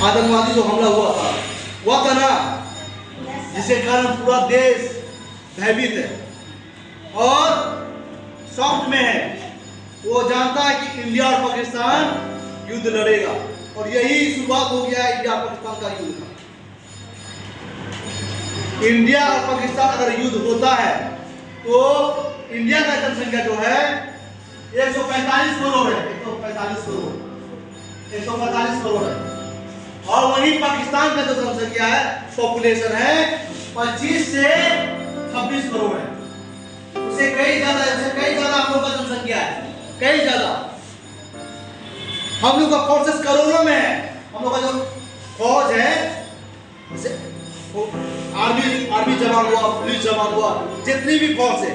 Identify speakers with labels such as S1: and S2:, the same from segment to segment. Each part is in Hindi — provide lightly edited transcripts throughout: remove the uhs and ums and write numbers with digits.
S1: आतंकवादी जो हमला हुआ था ना, जिसके कारण पूरा देश भयभीत है और शॉक में है। वो जानता है कि इंडिया और पाकिस्तान युद्ध लड़ेगा और यही शुरुआत हो गया है इंडिया पाकिस्तान का युद्ध का। इंडिया और पाकिस्तान अगर युद्ध होता है तो इंडिया का जनसंख्या जो है 145 करोड़ है, 145 करोड़ है और वहीं पाकिस्तान का जो जनसंख्या है, पॉपुलेशन है 25 से 26 करोड़ है। उससे कई ज्यादा हम लोग का जनसंख्या है, कई ज्यादा। हम लोग का फोर्सेस करोड़ों में है। हम लोग का जो फौज है, आर्मी जवान हुआ, पुलिस जवान हुआ, जितनी भी फौज है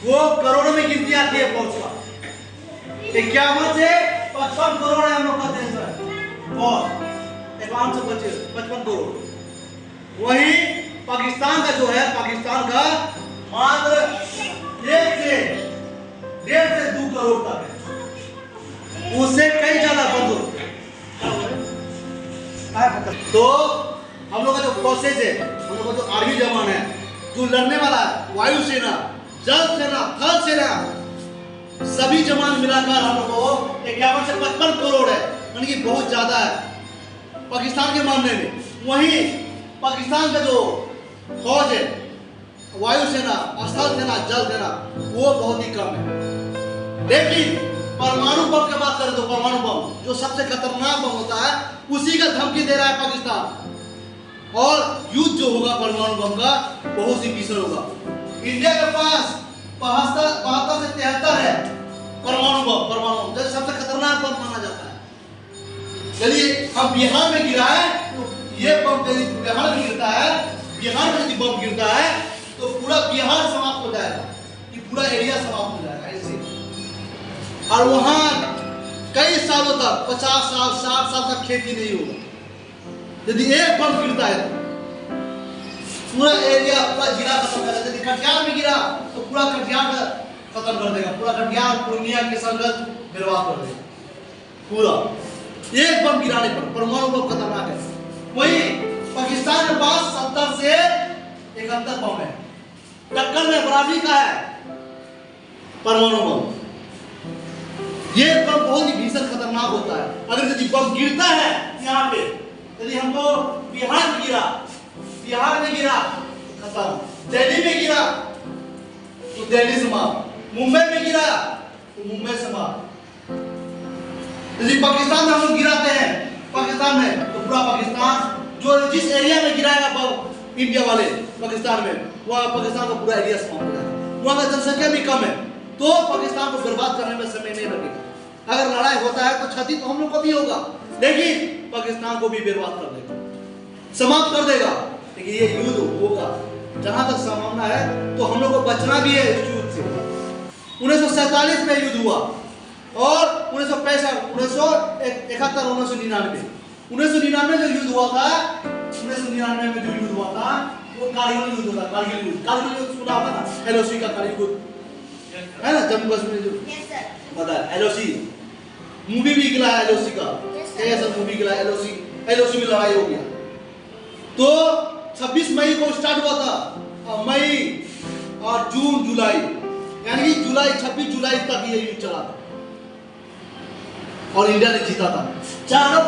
S1: वो करोड़ों में गिनती आती है। फौज का 51 से 55 करोड़ है हम लोग का देश में फौज, 55 करोड़। वही पाकिस्तान का जो है, पाकिस्तान का मात्र 1 से 2 करोड़ तक है, उससे कई ज्यादा बंद। तो हम लोग का जो फोर्सेज है, हम लोग का जो आर्मी जवान है जो लड़ने वाला है, वायुसेना, जल सेना, थल सेना, सभी जवान मिलाकर हम लोग को 51 से 55 करोड़ है, यानी कि बहुत ज्यादा है पाकिस्तान के मामले में। वहीं पाकिस्तान का जो फौज है, वायुसेना, स्थल सेना, जल सेना, वो बहुत ही कम है। लेकिन परमाणु बम की बात करें तो परमाणु बम जो सबसे खतरनाक बम होता है, उसी का धमकी दे रहा है पाकिस्तान। और युद्ध जो होगा परमाणु बम का बहुत ही भीषण होगा। इंडिया के पास 72 से 73 है परमाणु बम जो सबसे खतरनाक बम माना जाता है। चलिए हम बिहार में गिरा है तो ये बम यदि बिहार में गिरता है, बिहार में यदि बम गिरता है तो पूरा बिहार समाप्त हो जाएगा, ये पूरा एरिया समाप्त हो जाएगा ऐसे। और वहां कई सालों तक 50 साल 60 साल तक खेती नहीं होगा। यदि एक बम गिरता है तो पूरा एरिया, पूरा जिला खत्म कर देगा। यदि कटिहार में गिरा तो पूरा कटिहार खत्म कर देगा, पूरा कटिहार, पूर्णिया, किशनगंज बर्बाद कर देगा पूरा, एक बम गिराने पर। परमाणु बम खतरनाक है। वही पाकिस्तान के पास 70 से 71 बम है, टक्कर में बराबरी का है परमाणु बम। ये बम बहुत ही भीषण खतरनाक होता है। अगर यदि बम गिरता है यहाँ पे, यदि हमको बिहार में गिरा खत्म, दिल्ली में गिरा तो दिल्ली समाप्त, मुंबई में गिरा तो मुंबई समाप्त। यदि पाकिस्तान में हम लोग गिराते हैं, पाकिस्तान में, तो पूरा पाकिस्तान जो जिस एरिया में गिराएगा बम इंडिया वाले पाकिस्तान में, वह पाकिस्तान का पूरा एरिया समाप्त हो जाएगा। वहाँ का जनसंख्या भी कम है तो पाकिस्तान को बर्बाद करने में समय नहीं लगेगा। अगर लड़ाई होता है तो क्षति तो हम लोग को भी होगा, लेकिन पाकिस्तान को भी बर्बाद कर देगा, समाप्त कर देगा। लेकिन ये युद्ध होगा, जहां तक संभावना है तो हम लोग को बचना भी है इस युद्ध से। 1947 में युद्ध हुआ और 1965, 1971, 1999 जो युद्ध हुआ था, 1999 में जो युद्ध हुआ था वो कारगिल युद्ध था। कारगिल युद्ध सुना होगा ना, एलओसी का कारगिल युद्ध है ना, जम्मू कश्मीर जो पता है। एलओसी मूवी भी निकला है, एलओसी का कैसा मूवी निकला, एलओसी में लड़ाई हो गया। तो 26 मई को स्टार्ट हुआ था, मई और जून जुलाई, यानी कि 26 जुलाई तक ये युद्ध चला था और इंडिया ने जीता था। चारों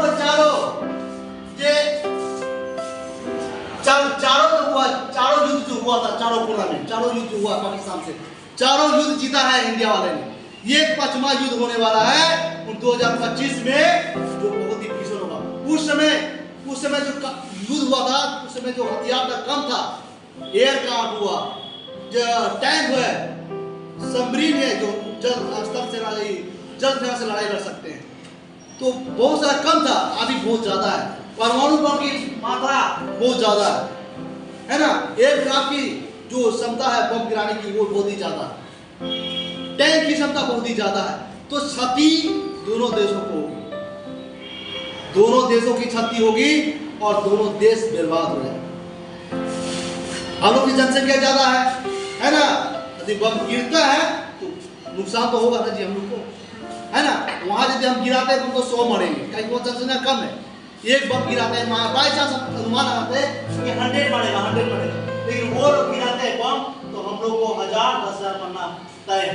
S1: जो युद्ध जो हुआ था, चारों कोना में चारों युद्ध हुआ पाकिस्तान से, चारों युद्ध जीता है इंडिया वाले ने। ये 5वां युद्ध होने वाला है 2025 में, जो बहुत ही भीषण होगा। उस समय जो युद्ध हुआ था, उस समय जो हथियार का कम था, एयरक्राफ्ट हुआ, जो टैंक हुआ, सबमरीन है जो जल सेना से लड़ाई लड़ सकते हैं, तो बहुत सारा कम था, अभी बहुत ज्यादा है। परमाणु बम की मात्रा बहुत ज्यादा है ना। एयरक्राफ्ट की जो क्षमता है बम गिराने की वो बहुत ही ज्यादा है, टैंक की क्षमता बहुत ही ज्यादा है। तो क्षति दोनों देशों की क्षति होगी और दोनों देश बर्बाद हो जाए। हम लोग की जनसंख्या ज्यादा है ना, यदि बम गिरता है तो नुकसान तो होगा ना जी हम लोग को, है ना। वहां यदि हम गिराते हैं तो 100 मरेंगे, कहीं वो जनसंख्या कम है। एक बम गिराते हैं, बाई चांस अनुमान लगाते हैं कि 100 पड़ेगा, 100 पड़ेगा, लेकिन वो लोग गिराते हैं बम तो हम लोग को 1000 10,000 पड़ना तय है।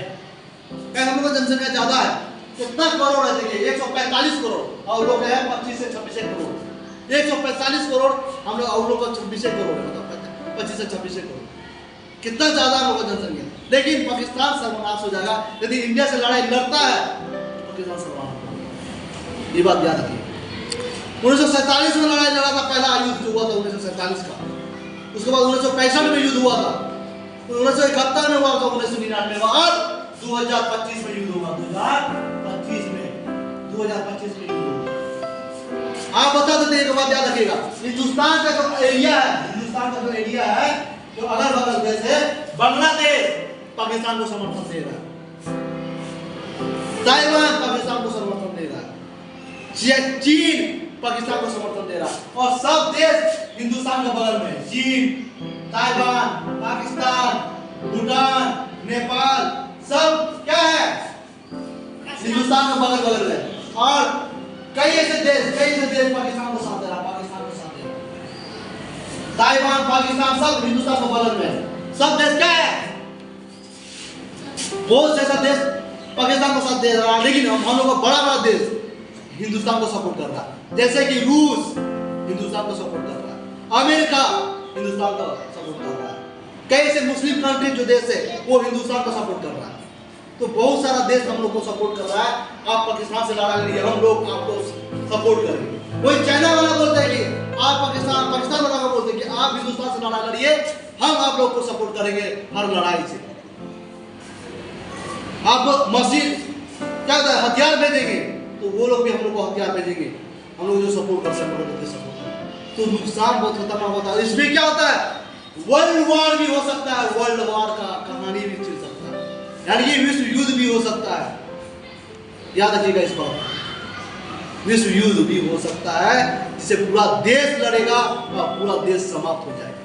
S1: क्या हम लोग का जनसंख्या ज्यादा है, कितना करोड़ है देखिए, 145 करोड़ और लोग है 25 से 26 करोड़, 145 करोड़ हम लोग और लोग का 26 करोड़, मतलब 25 से 26 करोड़, कितना ज्यादा हम लोग का जनसंख्या। लेकिन पाकिस्तान सर्वनाश हो जाएगा यदि इंडिया से लड़ाई लड़ता है, पाकिस्तान सर्वनाश, ये बात याद रखिए। 1947 में लड़ाई लड़ा था, पहला युद्ध जो हुआ था 1947 का, उसके बाद 1965 में युद्ध हुआ था, 1971 में हुआ था, 1999 में, और 2025 में युद्ध होगा, 2025 में युद्ध होगा। आप बता देते एक बात याद रखिएगा, हिंदुस्तान का जो एरिया है, हिंदुस्तान का जो एरिया है, जो अगल बगल देश है, बांग्लादेश पाकिस्तान को समर्थन दे रहा है, ताइवान पाकिस्तान को समर्थन दे रहा है, चीन पाकिस्तान को समर्थन दे रहा है, और सब देश हिंदुस्तान के बगल में, चीन, ताइवान, पाकिस्तान, भूटान, नेपाल, सब क्या है हिंदुस्तान के बगल बगल में, और कई ऐसे देश पाकिस्तान को साथ दे रहा है, पाकिस्तान को साथ दे रहा है, ताइवान, पाकिस्तान सब हिंदुस्तान के बगल में, सब देश क्या है, बहुत से ऐसा देश पाकिस्तान को साथ दे रहा है, लेकिन हम लोग का बड़ा बड़ा देश हिंदुस्तान को सपोर्ट कर रहा है, जैसे कि रूस हिंदुस्तान को सपोर्ट कर रहा है, अमेरिका हिंदुस्तान को सपोर्ट कर रहा है, कई ऐसे मुस्लिम कंट्री जो देश है वो हिंदुस्तान को सपोर्ट कर रहा है, तो बहुत सारा देश हम लोग को सपोर्ट कर रहा है। आप पाकिस्तान से लड़ा लीजिए, हम लोग आपको सपोर्ट करेंगे। कोई चाइना वाला बोलता है कि आप पाकिस्तान वाला बोलते हैं कि आप हिंदुस्तान से लड़ा लड़िए, हम आप लोग को सपोर्ट करेंगे हर लड़ाई से। आप मस्जिद क्या होता है हथियार भेजेंगे तो वो लोग भी हम लोग को हथियार भेजेंगे, हम लोग जो सपोर्ट कर सकते हैं सपोर्ट, तो नुकसान बहुत खतरनाक होता है। इसमें क्या होता है, वर्ल्ड वॉर भी हो सकता है, वर्ल्ड वॉर का कहानी भी चल सकता है, यानी कि विश्व युद्ध भी हो सकता है, याद रखिएगा इस बात, विश्व युद्ध भी हो सकता है जिससे पूरा देश लड़ेगा और पूरा देश समाप्त हो जाएगा।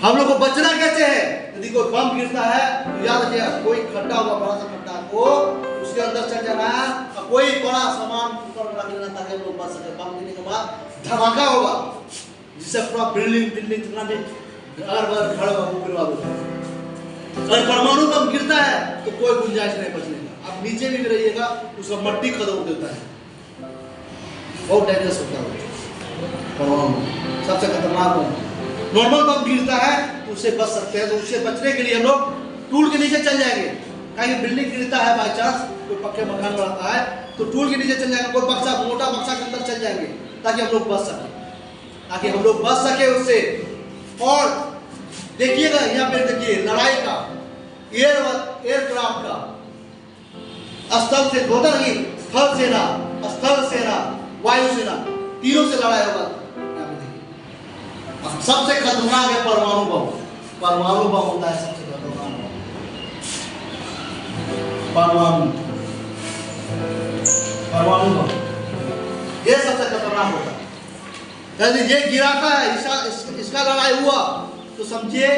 S1: हम लोग को बचना कैसे है, यदि कोई बम गिरता है तो याद रखिएगा, कोई खड्डा होगा, बड़ा सा खड्डा को उसके अंदर चल जाना है और कोई बड़ा सामान ऊपर रख लेना ताकि हम लोग बच सके। बम गिरने के बाद धमाका होगा जिससे पूरा बिल्डिंग जितना भी घर वो गिरवा देगा। अगर परमाणु बम गिरता है तो कोई गुंजाइश नहीं बचने का, आप नीचे भी गिराइएगा उसका मट्टी खत्म देता है, बहुत डेंजरस होता है परमाणु, सबसे खतरनाक बम। नॉर्मल बम गिरता है तो उससे बच सकते हैं, तो उससे बचने के लिए हम लोग टूल के नीचे चल जाएंगे, कहीं बिल्डिंग गिरता है बाई चांस, कोई पक्के मकान रहता है तो टूल के नीचे चल जाएंगे, कोई बक्सा मोटा बक्सा के अंदर चल जाएंगे ताकि हम लोग बच सके, उससे। और देखिएगा यहाँ पे, देखिए लड़ाई का एयरक्राफ्ट का स्थल से होता नहीं, थल सेना, स्थल सेना, वायु सेना, तीनों से लड़ाई होगा। सबसे खतरनाक है परमाणु बम, परमाणु बम होता है सबसे खतरनाक परमाणु बम, ये सबसे खतरनाक होता है। यदि ये गिराता है, इसका लड़ाई हुआ तो समझिए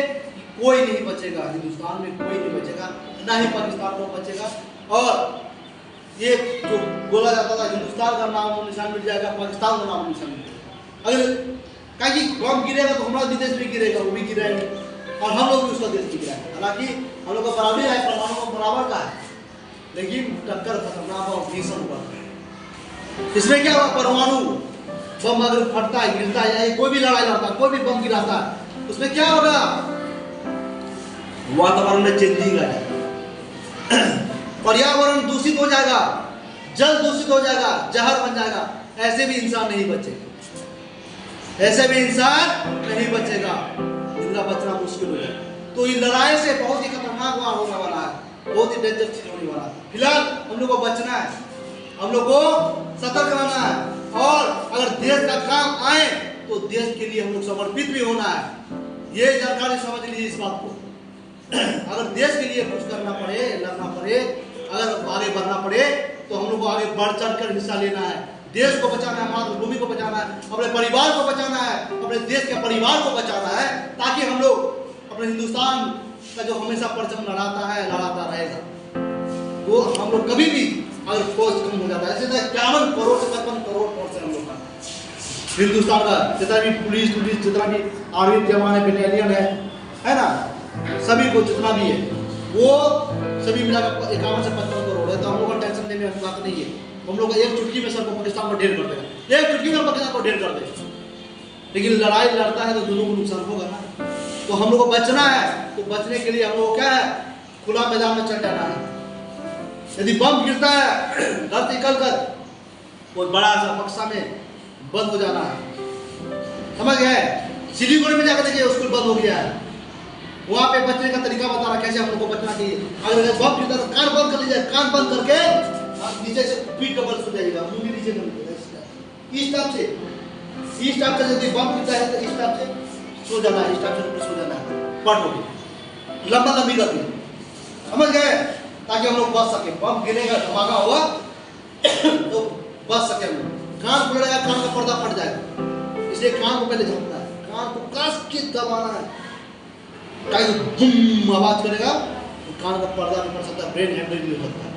S1: कोई नहीं बचेगा, हिंदुस्तान में कोई नहीं बचेगा, ना ही पाकिस्तान को बचेगा। और ये जो बोला जाता था हिंदुस्तान का नाम निशान मिट जाएगा, पाकिस्तान का नाम निशान मिट जाएगा। अगर कहीं बम गिरेगा तो हमारा विदेश भी गिरेगा, वो भी गिराएंगे और हम लोग भी उसका देश भी गिराएंगे। हालांकि हम लोग का बराबर है, परमाणु बराबर का है, लेकिन टक्कर खतरनाक और भीषण हुआ। इसमें क्या हुआ, परमाणु बम अगर फटता है, गिरता है, या कोई भी लड़ाई लड़ता है, कोई भी बम गिराता है, उसमें क्या होगा, वातावरण में चेंजिंग आ जाएगा, पर्यावरण दूषित हो जाएगा, जल दूषित हो जाएगा, जहर बन जाएगा, ऐसे भी इंसान नहीं बचेगा, जिनका बचना मुश्किल हो जाएगा। तो ये लड़ाई से बहुत ही खतरनाक वार होने वाला है, बहुत ही डेंजर चीज होने वाला है। फिलहाल हम लोग को बचना है, हम लोग को सतर्क रहना है, और अगर देश का काम आए तो देश के लिए हम लोग समर्पित भी होना है। ये जानकारी समझ लीजिए इस बात को। अगर देश के लिए कुछ करना पड़े, लड़ना पड़े, अगर आगे बढ़ना पड़े तो हम लोग को आगे बढ़ चढ़ कर हिस्सा लेना है। देश को बचाना है, मातृभूमि को बचाना है, अपने परिवार को बचाना है, अपने देश के परिवार को बचाना है, ताकि हम लोग अपने हिंदुस्तान का जो हमेशा परचम लड़ाता रहेगा। वो हम लोग कभी भी अगर फौज कम हो जाता है, ऐसे 51 करोड़ से 53 करोड़ फौज है हम लोग का, हिंदुस्तान का जितना भी पुलिस जितना भी आर्मी जवान है, बटालियन है ना, सभी को जितना भी है वो सभी मिलाकर 51 से 55 करोड़ है। तो हम लोग का टेंशन लेने वाली बात नहीं है। हम लोग एक चुटकी में सर को पाकिस्तान को ढेर कर देगा, एक चुटकी में पाकिस्तान को ढेर कर देगा। लेकिन लड़ाई लड़ता है तो दोनों को नुकसान होगा ना। तो हम लोग को बचना है, तो बचने के लिए हम लोग क्या है, खुला मैदान में चल जाना है। यदि बम गिरता है घर से निकल कर बहुत बड़ा सा बक्सा में बंद हो जाना है, समझ गए। सिलीगुड़ी में जाकर देखिए स्कूल बंद हो गया है, वहां पे बचने का तरीका बता रहा कैसे हम लोग को बचना चाहिए। अगर बम गिरता तो कान बंद कर लीजिए, कान बंद करके आप नीचे से पीठ का बल सो जाएगा, मुंह भी नीचे कर लीजिएगा इस टाइप से। इस टाइप से यदि बम गिरता है तो इस टाइप से सो जाना है, इस टाइप से सो जाना है, पट हो गई लंबा लंबी करके, समझ गए, ताकि हम लोग बच सके। बम गिरेगा धमाका होगा तो बच सके हम लोग। कान खुलेगा, कान का पर्दा फट जाएगा, इसलिए कान को पहले झपकना है, कान को कस के दबाना है, ताकि बूम आवाज करेगा तो कान का पर्दा भी फट सकता है, ब्रेन हैमरेज भी हो सकता है।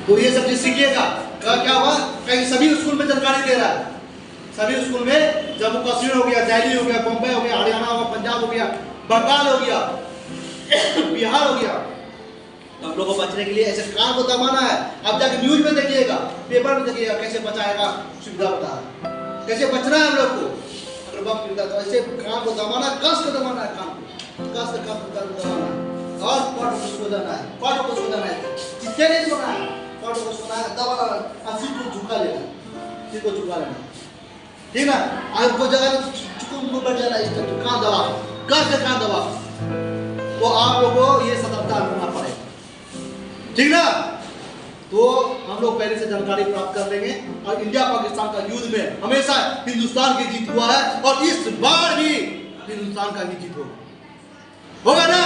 S1: तो ये सब चीज सीखिएगा। क्या हुआ, कहीं सभी स्कूल में जानकारी दे रहा है, सभी स्कूल में जम्मू कश्मीर हो गया, दिल्ली हो गया, बम्बई हो गया, हरियाणा हो गया, पंजाब हो गया, बंगाल हो गया, बिहार हो गया। तो हम लोग को बचने के लिए ऐसे कान को दबाना है। अब जाके न्यूज में देखिएगा, पेपर में देखिएगा कैसे बचाएगा, सुविधा बता रहा है कैसे बचना है हम लोग को। अगर बम गिरता तो ऐसे कान को दबाना, कस के दबाना है, कान को कस के कान को दबाना है और पट को सो जाना है, पट को सो जाना है, जितने नहीं सोना है, पट को सोना है, दबाना है, सिर को झुका लेना, सिर को झुका लेना, ठीक ना। अगर कोई जगह चुकुम को बैठ जाना, इस तरह कान दबा, कस के कान दबा, तो आप लोगों को ये सतर्कता रखना पड़ेगा, ठीक ना। तो हम लोग पहले से जानकारी प्राप्त कर लेंगे। और इंडिया पाकिस्तान का युद्ध में हमेशा हिंदुस्तान की जीत हुआ है और इस बार भी हिंदुस्तान का ही जीत होगा ना।